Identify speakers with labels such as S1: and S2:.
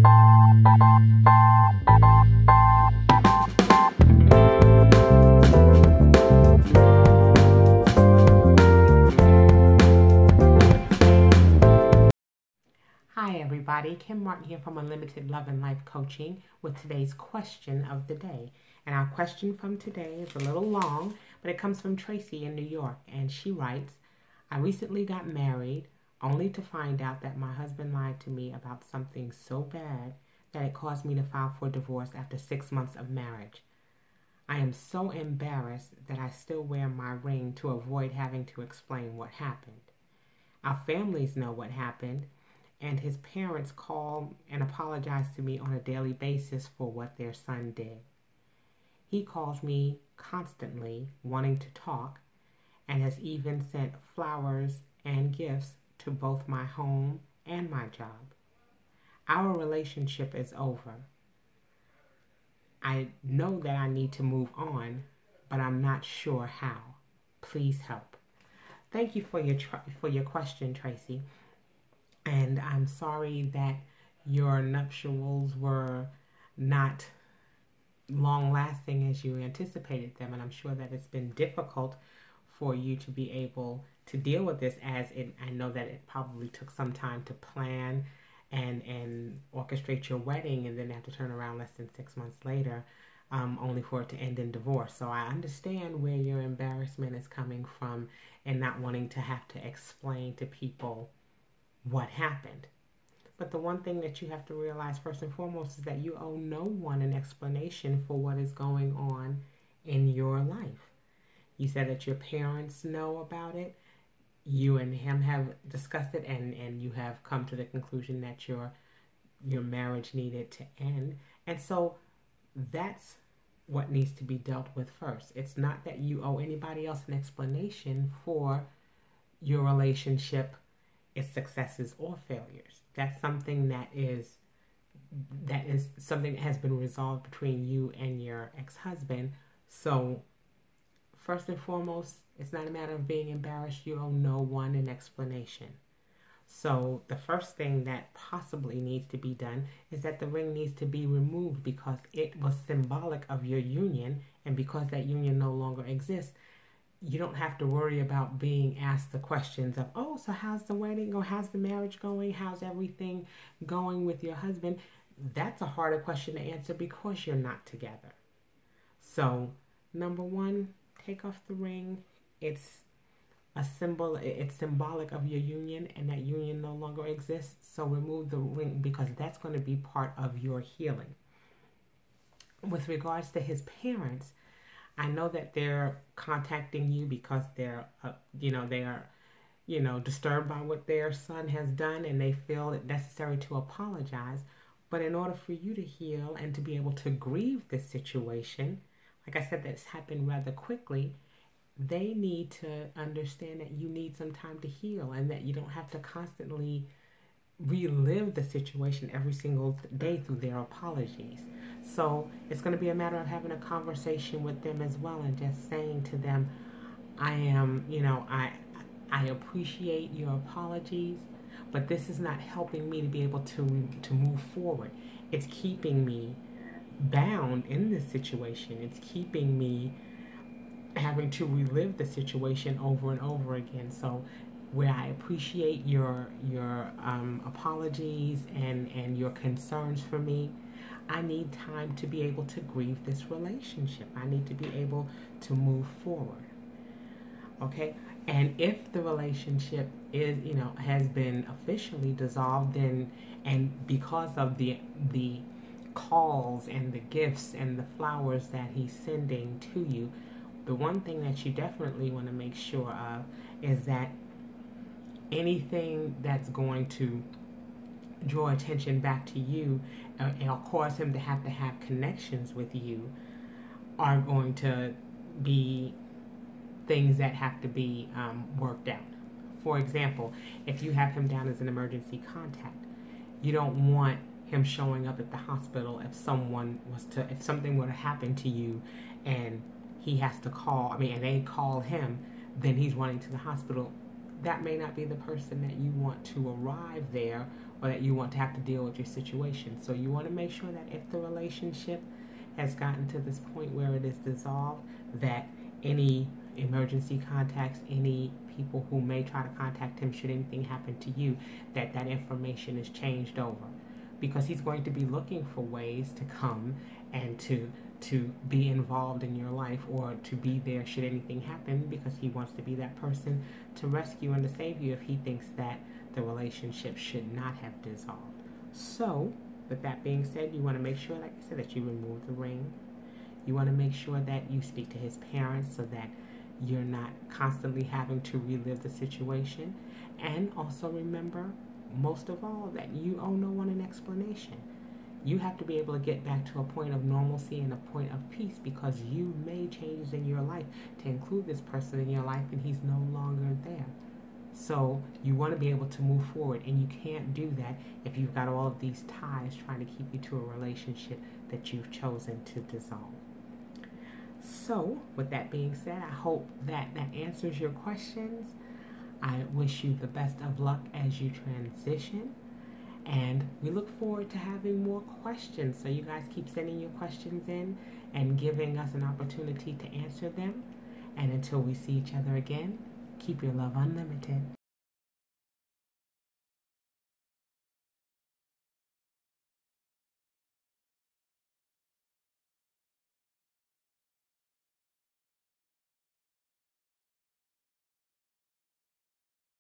S1: Hi everybody, Kim Martin here from Unlimited Love and Life Coaching with today's question of the day. And our question from today is a little long, but it comes from Tracy in New York. And she writes, I recently got married only to find out that my husband lied to me about something so bad that it caused me to file for divorce after 6 months of marriage. I am so embarrassed that I still wear my ring to avoid having to explain what happened. Our families know what happened, and his parents call and apologize to me on a daily basis for what their son did. He calls me constantly wanting to talk and has even sent flowers and gifts to both my home and my job. Our relationship is over. I know that I need to move on, but I'm not sure how. Please help. Thank you for your question, Tracy. And I'm sorry that your nuptials were not long-lasting as you anticipated them. And I'm sure that it's been difficult for you to be able to deal with this, I know that it probably took some time to plan and orchestrate your wedding, and then have to turn around less than 6 months later, only for it to end in divorce. So I understand where your embarrassment is coming from and not wanting to have to explain to people what happened. But the one thing that you have to realize first and foremost is that you owe no one an explanation for what is going on in your life. You said that your parents know about it. You and him have discussed it, and you have come to the conclusion that your marriage needed to end. And so that's what needs to be dealt with first. It's not that you owe anybody else an explanation for your relationship, its successes or failures. That's something that is something that has been resolved between you and your ex-husband. So first and foremost, it's not a matter of being embarrassed. You owe no one an explanation. So the first thing that possibly needs to be done is that the ring needs to be removed, because it was symbolic of your union, and because that union no longer exists, you don't have to worry about being asked the questions of, oh, so how's the wedding going? How's the marriage going? How's everything going with your husband? That's a harder question to answer because you're not together. So, number one, take off the ring. It's a symbol. It's symbolic of your union, and that union no longer exists. So remove the ring, because that's going to be part of your healing. With regards to his parents, I know that they're contacting you because they're, they are, disturbed by what their son has done, and they feel it necessary to apologize. But in order for you to heal and to be able to grieve this situation, like I said, that's happened rather quickly, they need to understand that you need some time to heal, and that you don't have to constantly relive the situation every single day through their apologies. So it's going to be a matter of having a conversation with them as well, and just saying to them, I appreciate your apologies, but this is not helping me to be able to move forward. It's keeping me bound in this situation. It's keeping me having to relive the situation over and over again. So where I appreciate your apologies and your concerns for me, I need time to be able to grieve this relationship. I need to be able to move forward. Okay? And if the relationship is, has been officially dissolved, then, and because of the calls and the gifts and the flowers that he's sending to you, the one thing that you definitely want to make sure of is that anything that's going to draw attention back to you and cause him to have connections with you are going to be things that have to be worked out. For example, if you have him down as an emergency contact, you don't want him showing up at the hospital if something were to happen to you and he has to call, and they call him, then he's running to the hospital. that may not be the person that you want to arrive there, or that you want to have to deal with your situation. So you want to make sure that if the relationship has gotten to this point where it is dissolved, that any emergency contacts, any people who may try to contact him should anything happen to you, that information is changed over. Because he's going to be looking for ways to come and to be involved in your life, or to be there should anything happen, because he wants to be that person to rescue and to save you if he thinks that the relationship should not have dissolved. So, with that being said, you want to make sure, like I said, that you remove the ring. You want to make sure that you speak to his parents so that you're not constantly having to relive the situation. And also remember, most of all, that you owe no one an explanation. You have to be able to get back to a point of normalcy and a point of peace, because you made changes in your life to include this person in your life, and he's no longer there. So you want to be able to move forward, and you can't do that if you've got all of these ties trying to keep you to a relationship that you've chosen to dissolve. So with that being said, I hope that answers your questions. I wish you the best of luck as you transition, and we look forward to having more questions. So you guys keep sending your questions in and giving us an opportunity to answer them. And until we see each other again, keep your love unlimited.